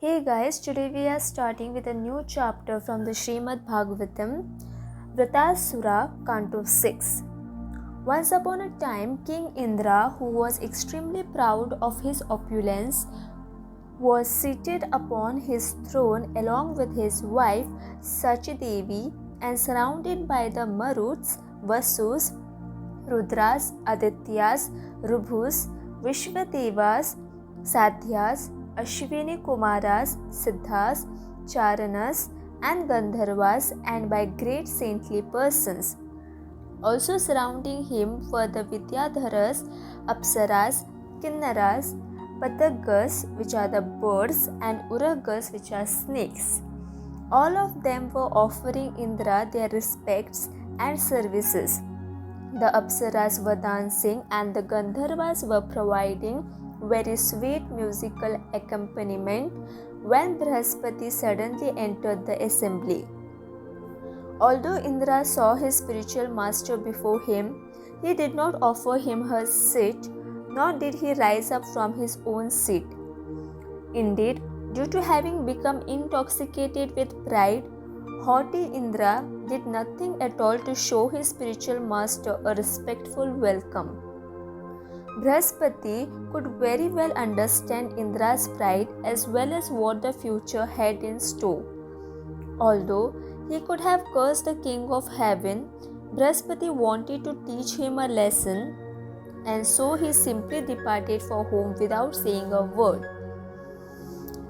Hey guys, today we are starting with a new chapter from the Śrīmad-Bhāgavatam, Vrtrāsura, Canto 6. Once upon a time, King Indra, who was extremely proud of his opulence, was seated upon his throne along with his wife Sachi-Devi and surrounded by the Maruts, Vasus, Rudras, Adityas, Rubhus, Vishwadevas, Sadhyas, Ashwini Kumaras, Siddhas, Charanas, and Gandharvas, and by great saintly persons. Also surrounding him were the Vidyadharas, Apsaras, Kinnaras, Patagas, which are the birds, and Uragas, which are snakes. All of them were offering Indra their respects and services. The Apsaras were dancing, and the Gandharvas were providing very sweet musical accompaniment when Brihaspati suddenly entered the assembly. Although Indra saw his spiritual master before him, he did not offer him her seat, nor did he rise up from his own seat. Indeed, due to having become intoxicated with pride, haughty Indra did nothing at all to show his spiritual master a respectful welcome. Brihaspati could very well understand Indra's pride as well as what the future had in store. Although he could have cursed the king of heaven, Brihaspati wanted to teach him a lesson, and so he simply departed for home without saying a word.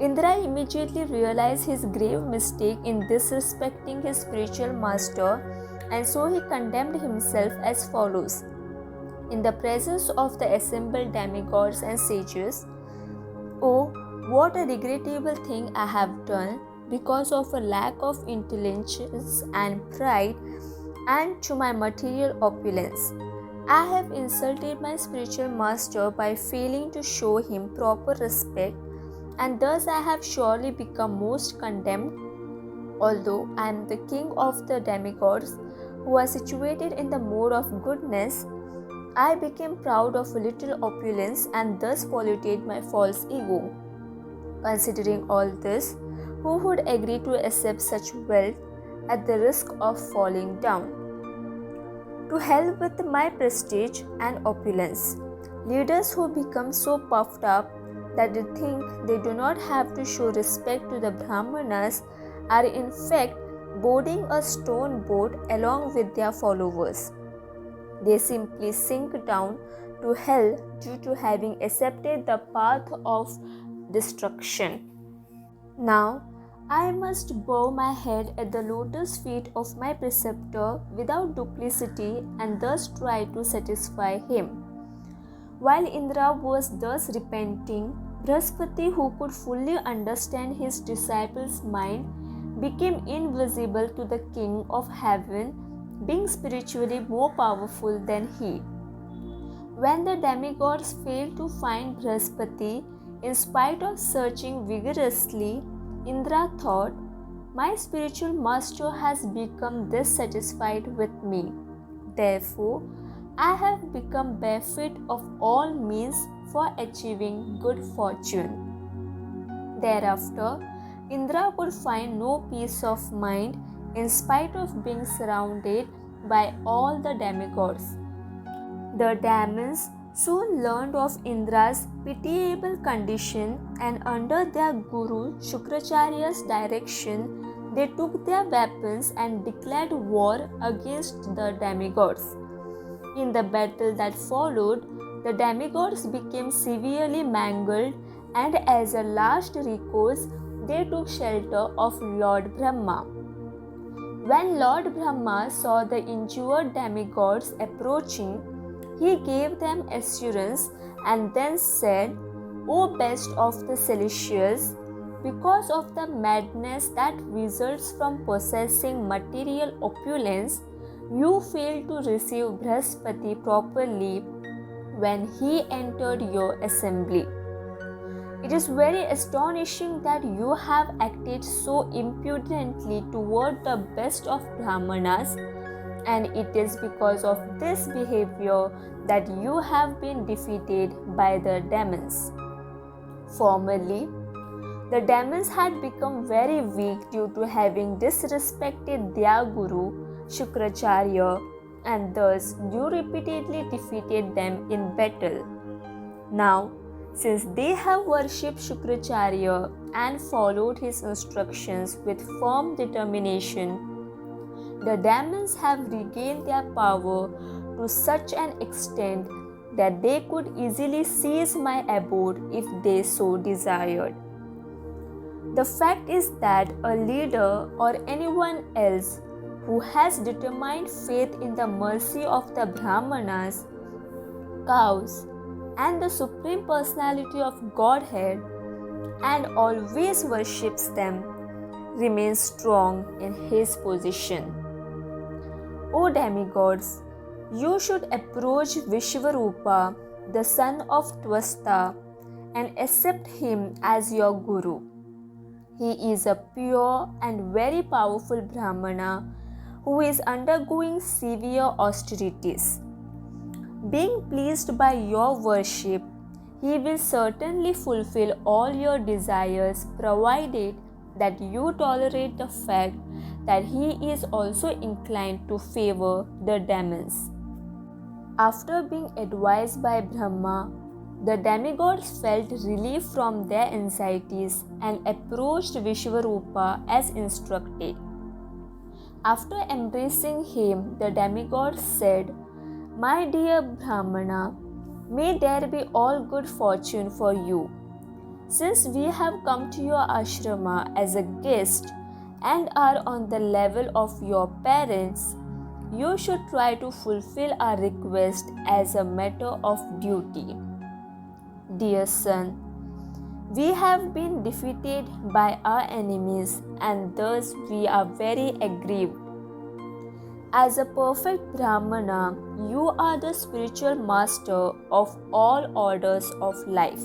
Indra immediately realized his grave mistake in disrespecting his spiritual master, and so he condemned himself as follows. In the presence of the assembled demigods and sages, "Oh, what a regrettable thing I have done because of a lack of intelligence and pride, and to my material opulence. I have insulted my spiritual master by failing to show him proper respect, and thus I have surely become most condemned. Although I am the king of the demigods who are situated in the mode of goodness, I became proud of a little opulence and thus polluted my false ego. Considering all this, who would agree to accept such wealth at the risk of falling down? To hell with my prestige and opulence. Leaders who become so puffed up that they think they do not have to show respect to the Brahmanas are in fact boarding a stone boat along with their followers. They simply sink down to hell due to having accepted the path of destruction. Now, I must bow my head at the lotus feet of my preceptor without duplicity and thus try to satisfy him." While Indra was thus repenting, Brihaspati, who could fully understand his disciple's mind, became invisible to the king of heaven, being spiritually more powerful than he. When the demigods failed to find Brihaspati, in spite of searching vigorously, Indra thought, "My spiritual master has become dissatisfied with me. Therefore, I have become bereft of all means for achieving good fortune." Thereafter, Indra could find no peace of mind in spite of being surrounded by all the demigods. The demons soon learned of Indra's pitiable condition, and under their guru Shukracharya's direction, they took their weapons and declared war against the demigods. In the battle that followed, the demigods became severely mangled, and as a last recourse, they took shelter of Lord Brahma. When Lord Brahma saw the injured demigods approaching, he gave them assurance and then said, "O best of the celestials, because of the madness that results from possessing material opulence, you failed to receive Brihaspati properly when he entered your assembly. It is very astonishing that you have acted so impudently toward the best of Brahmanas, and it is because of this behavior that you have been defeated by the demons. Formerly, The demons had become very weak due to having disrespected their guru, Shukracharya, and thus you repeatedly defeated them in battle. Now, since they have worshipped Shukracharya and followed his instructions with firm determination, the demons have regained their power to such an extent that they could easily seize my abode if they so desired. The fact is that a leader or anyone else who has determined faith in the mercy of the Brahmanas, cows, and the Supreme Personality of Godhead and always worships them remains strong in his position. O demigods, you should approach Vishvarupa, the son of Twasta, and accept him as your guru. He is a pure and very powerful Brahmana who is undergoing severe austerities. Being pleased by your worship, he will certainly fulfill all your desires provided that you tolerate the fact that he is also inclined to favor the demons. After being advised by Brahma, the demigods felt relief from their anxieties and approached Vishvarupa as instructed. After embracing him, the demigods said, "My dear Brahmana, may there be all good fortune for you. Since we have come to your ashrama as a guest and are on the level of your parents, you should try to fulfill our request as a matter of duty. Dear son, we have been defeated by our enemies and thus we are very aggrieved. As a perfect Brahmana, you are the spiritual master of all orders of life.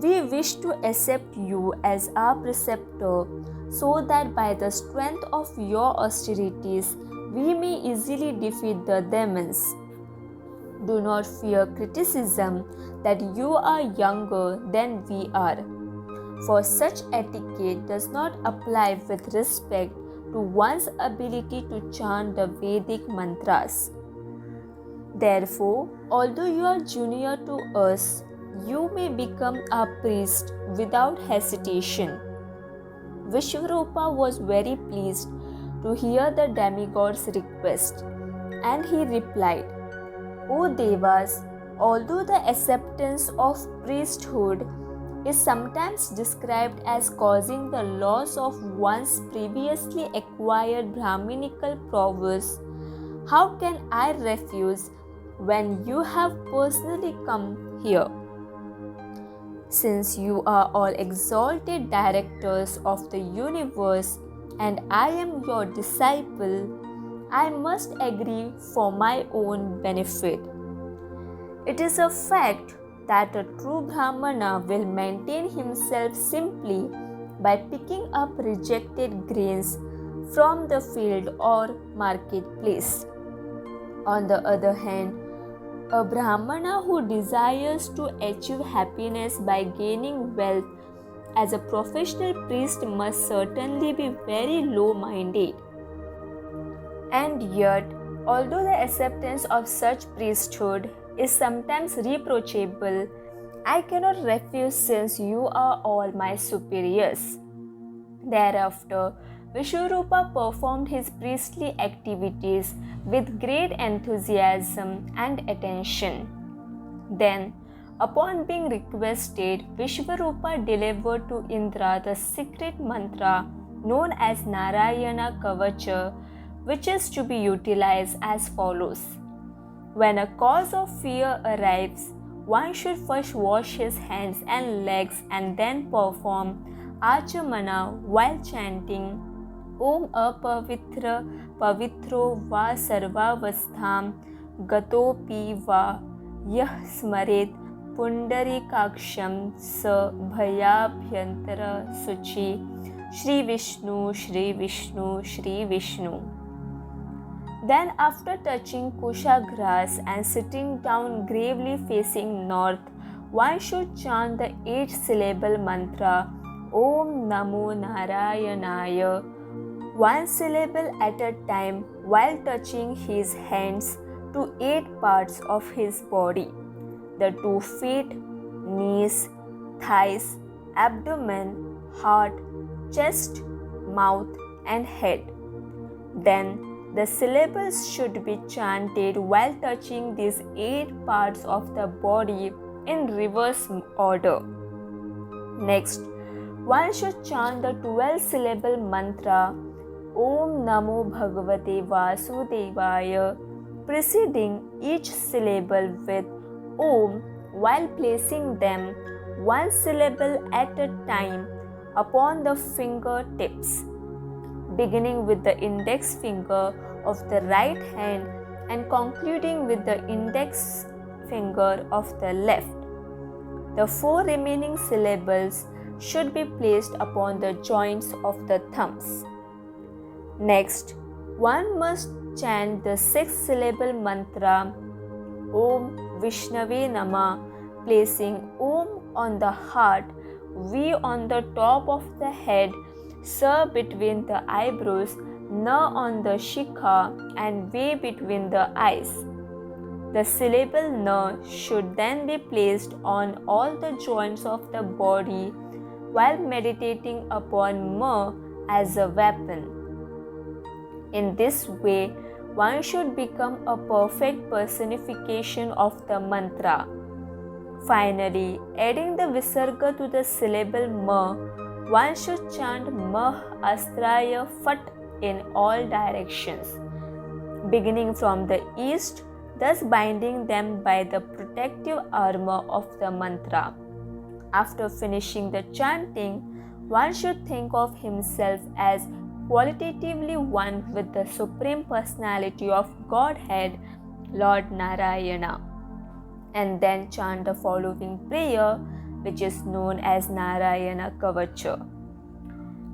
We wish to accept you as our preceptor so that by the strength of your austerities, we may easily defeat the demons. Do not fear criticism that you are younger than we are, for such etiquette does not apply with respect to one's ability to chant the Vedic mantras. Therefore, although you are junior to us, you may become a priest without hesitation." Vishvarupa was very pleased to hear the demigod's request, and he replied, "O Devas, although the acceptance of priesthood is sometimes described as causing the loss of one's previously acquired Brahminical prowess, how can I refuse when you have personally come here? Since you are all exalted directors of the universe and I am your disciple, I must agree for my own benefit. It is a fact that a true Brahmana will maintain himself simply by picking up rejected grains from the field or marketplace. On the other hand, a Brahmana who desires to achieve happiness by gaining wealth as a professional priest must certainly be very low-minded. And yet, although the acceptance of such priesthood is sometimes reproachable, I cannot refuse since you are all my superiors." Thereafter, Vishvarupa performed his priestly activities with great enthusiasm and attention. Then, upon being requested, Vishvarupa delivered to Indra the secret mantra known as Narayana Kavacha, which is to be utilized as follows. When a cause of fear arrives, one should first wash his hands and legs and then perform Achamana while chanting Om Apavitra Pavitro Va Sarvavastham Gatopi Va Yah Smaret Pundarikaksham Sa Bhayabhyantara Suchi Shri Vishnu Shri Vishnu Shri Vishnu. Then, after touching kusha grass and sitting down gravely facing north, one should chant the 8-syllable mantra Om Namo Narayanaya, one syllable at a time while touching his hands to 8 parts of his body: the 2 feet, knees, thighs, abdomen, heart, chest, mouth, and head. Then the syllables should be chanted while touching these 8 parts of the body in reverse order. Next, one should chant the 12-syllable mantra Om Namo Bhagavate Vasudevaya, preceding each syllable with Om while placing them 1 syllable at a time upon the fingertips, beginning with the index finger of the right hand and concluding with the index finger of the left. The 4 remaining syllables should be placed upon the joints of the thumbs. Next, one must chant the 6-syllable mantra Om Vishnave Nama, placing Om on the heart, V on the top of the head, Sa between the eyebrows, Na on the shikha, and V between the eyes. The syllable Na should then be placed on all the joints of the body while meditating upon Ma as a weapon. In this way, one should become a perfect personification of the mantra. Finally, adding the Visarga to the syllable Ma, one should chant Mah Astraya Fat in all directions, beginning from the east, thus binding them by the protective armor of the mantra. After finishing the chanting, one should think of himself as qualitatively one with the Supreme Personality of Godhead, Lord Narayana, and then chant the following prayer, which is known as Narayana Kavacha.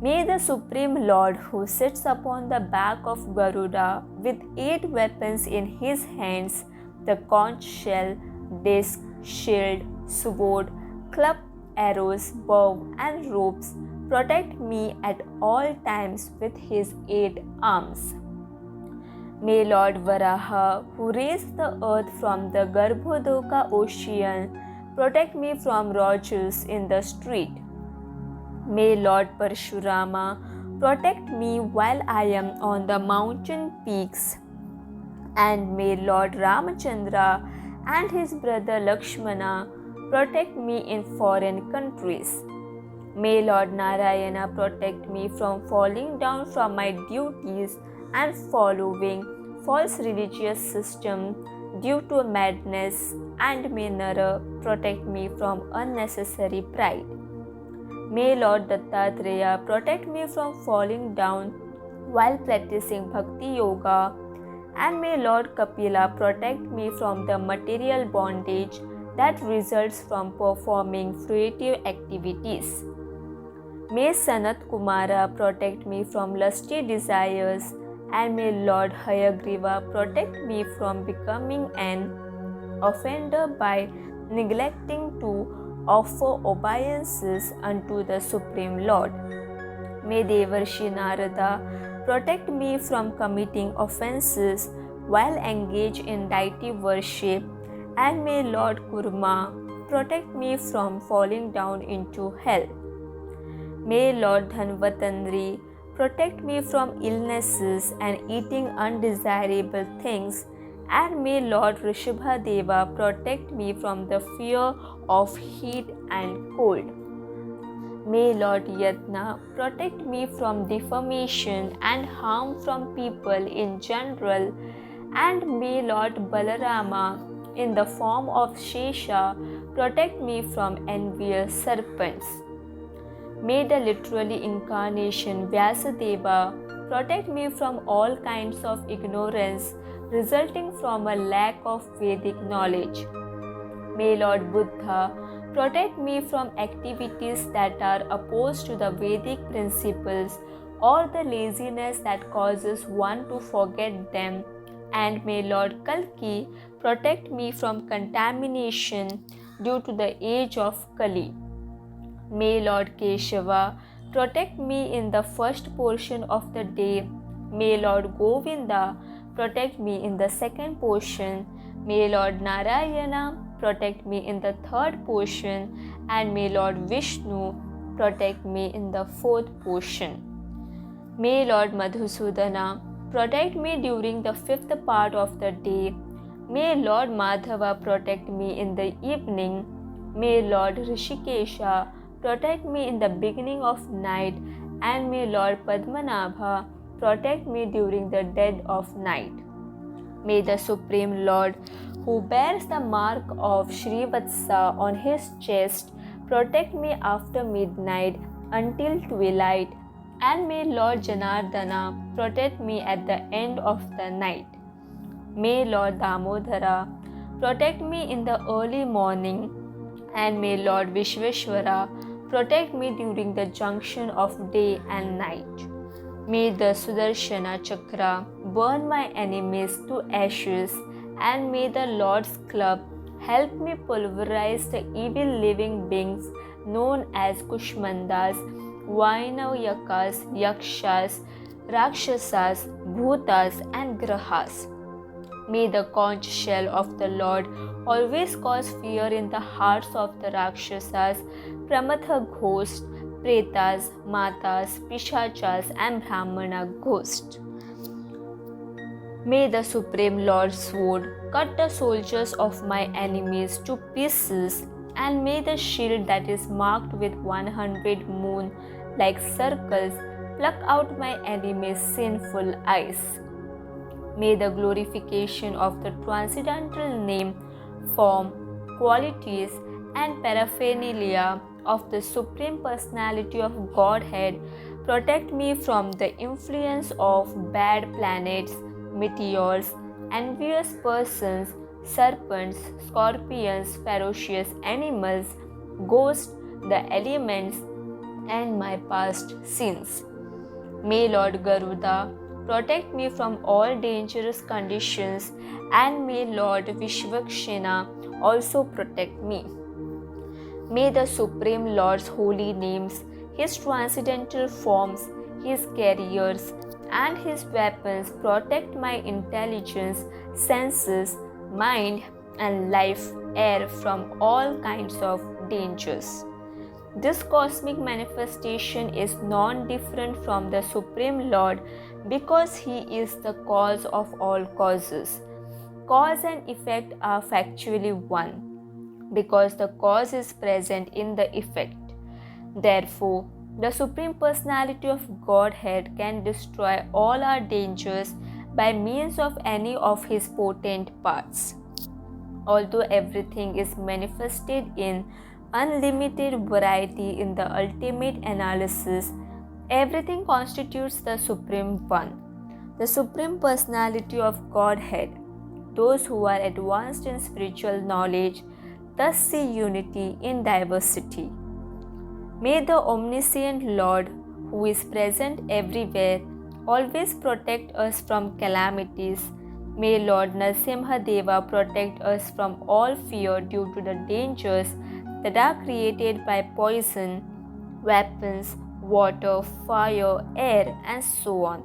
May the Supreme Lord, who sits upon the back of Garuda with 8 weapons in his hands, the conch shell, disc, shield, sword, club, arrows, bow, and ropes, protect me at all times with his 8 arms. May Lord Varaha, who raised the earth from the Garbhodoka ocean, protect me from roaches in the street. May Lord Parshurama protect me while I am on the mountain peaks. And may Lord Ramachandra and his brother Lakshmana protect me in foreign countries. May Lord Narayana protect me from falling down from my duties and following false religious system due to madness, and may Nara protect me from unnecessary pride. May Lord Dattatreya protect me from falling down while practicing Bhakti Yoga, and may Lord Kapila protect me from the material bondage that results from performing fruitive activities. May Sanat Kumara protect me from lusty desires, and may Lord Hayagriva protect me from becoming an offender by neglecting to offer obeisances unto the Supreme Lord. May Devarshi Narada protect me from committing offences while engaged in deity worship, and may Lord Kurma protect me from falling down into hell. May Lord Dhanvatandri protect me from illnesses and eating undesirable things, and may Lord Rishabhadeva protect me from the fear of heat and cold. May Lord Yatna protect me from defamation and harm from people in general, and may Lord Balarama in the form of Shesha protect me from envious serpents. May the literally incarnation Vyasadeva protect me from all kinds of ignorance resulting from a lack of Vedic knowledge. May Lord Buddha protect me from activities that are opposed to the Vedic principles or the laziness that causes one to forget them, and may Lord Kalki protect me from contamination due to the age of Kali. May Lord Keshava protect me in the first portion of the day. May Lord Govinda protect me in the second portion. May Lord Narayana protect me in the third portion. And may Lord Vishnu protect me in the fourth portion. May Lord Madhusudana protect me during the fifth part of the day. May Lord Madhava protect me in the evening. May Lord Rishikesha protect me in the beginning of night. And may Lord Padmanabha protect me during the dead of night. May the Supreme Lord, who bears the mark of Shrivatsa on his chest, protect me after midnight until twilight. And may Lord Janardana protect me at the end of the night. May Lord Damodara protect me in the early morning. And may Lord Vishveshwara protect me during the junction of day and night. May the Sudarshana Chakra burn my enemies to ashes, and may the Lord's club help me pulverize the evil living beings known as Kushmandas, Vainayakas, Yakshas, Rakshasas, Bhutas, and Grahas. May the conch shell of the Lord always cause fear in the hearts of the Rakshasas, Pramatha ghosts, Pretas, Matas, Pishachas, and Brahmana ghosts. May the Supreme Lord's sword cut the soldiers of my enemies to pieces, and may the shield that is marked with 100 moon-like circles pluck out my enemies' sinful eyes. May the glorification of the transcendental name, form, qualities, and paraphernalia of the Supreme Personality of Godhead protect me from the influence of bad planets, meteors, envious persons, serpents, scorpions, ferocious animals, ghosts, the elements, and my past sins. May Lord Garuda protect me from all dangerous conditions, and may Lord Vishvakshena also protect me. May the Supreme Lord's holy names, his transcendental forms, his carriers, and his weapons protect my intelligence, senses, mind, and life air from all kinds of dangers. This cosmic manifestation is non-different from the Supreme Lord because he is the cause of all causes. Cause and effect are factually one because the cause is present in the effect. Therefore, the Supreme Personality of Godhead can destroy all our dangers by means of any of his potent parts. Although everything is manifested in unlimited variety in the ultimate analysis, everything constitutes the Supreme One, the Supreme Personality of Godhead. Those who are advanced in spiritual knowledge thus see unity in diversity. May the omniscient Lord, who is present everywhere, always protect us from calamities. May Lord Narasimha Deva protect us from all fear due to the dangers that are created by poison, weapons, water, fire, air, and so on.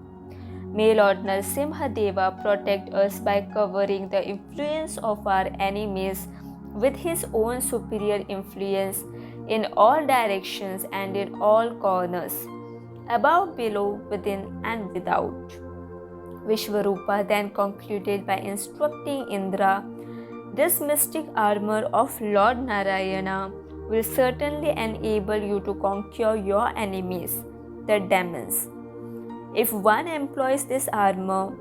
May Lord Narasimha Deva protect us by covering the influence of our enemies with his own superior influence in all directions and in all corners, above, below, within, and without. Vishvarupa then concluded by instructing Indra, "This mystic armor of Lord Narayana will certainly enable you to conquer your enemies, the demons. If one employs this armor,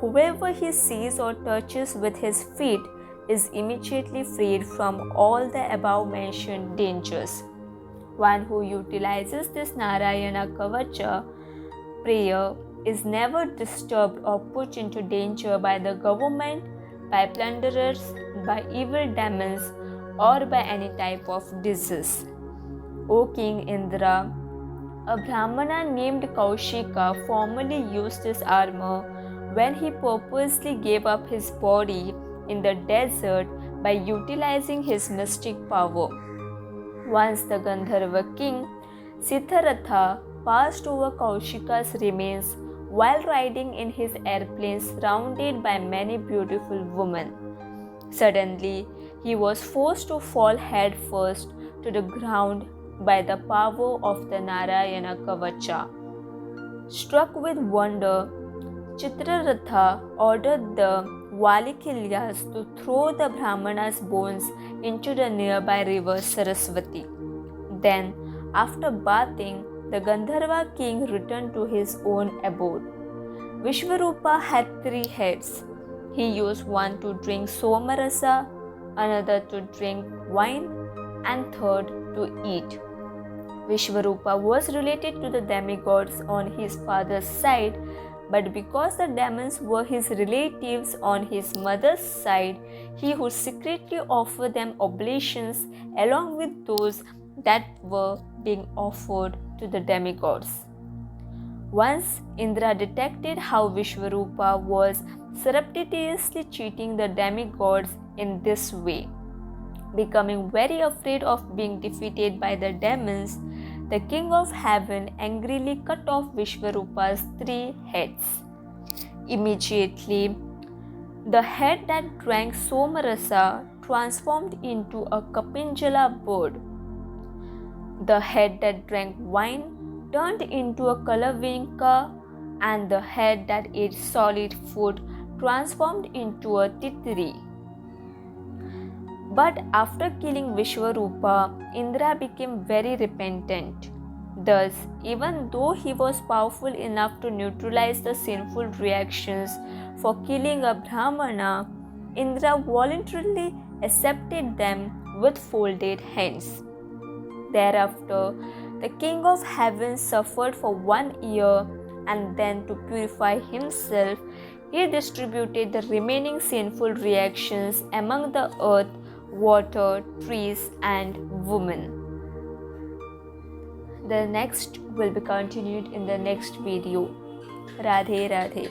whoever he sees or touches with his feet is immediately freed from all the above-mentioned dangers. One who utilizes this Narayana Kavacha prayer is never disturbed or put into danger by the government, by plunderers, by evil demons, or by any type of disease. O King Indra, a Brahmana named Kaushika formerly used this armor when he purposely gave up his body in the desert by utilizing his mystic power. Once the Gandharva king Siddharatha passed over Kaushika's remains while riding in his airplane surrounded by many beautiful women. Suddenly, he was forced to fall head first to the ground by the power of the Narayana Kavacha. Struck with wonder, Chitraratha ordered the Valikilyas to throw the Brahmana's bones into the nearby river Saraswati. Then, after bathing, the Gandharva king returned to his own abode. Vishvarupa had 3 heads. He used one to drink somarasa, another to drink wine, and third to eat. Vishvarupa was related to the demigods on his father's side, but because the demons were his relatives on his mother's side, he would secretly offer them oblations along with those that were being offered to the demigods. Once Indra detected how Vishvarupa was surreptitiously cheating the demigods in this way. Becoming very afraid of being defeated by the demons, the king of heaven angrily cut off Vishvarupa's 3 heads. Immediately, the head that drank somarasa transformed into a kapinjala bird. The head that drank wine turned into a kalavinka, and the head that ate solid food transformed into a titri. But after killing Vishvarupa, Indra became very repentant. Thus, even though he was powerful enough to neutralize the sinful reactions for killing a Brahmana, Indra voluntarily accepted them with folded hands. Thereafter, the king of heaven suffered for 1 year, and then to purify himself, he distributed the remaining sinful reactions among the earth, water, trees, and women. The next will be continued in the next video. Radhe Radhe.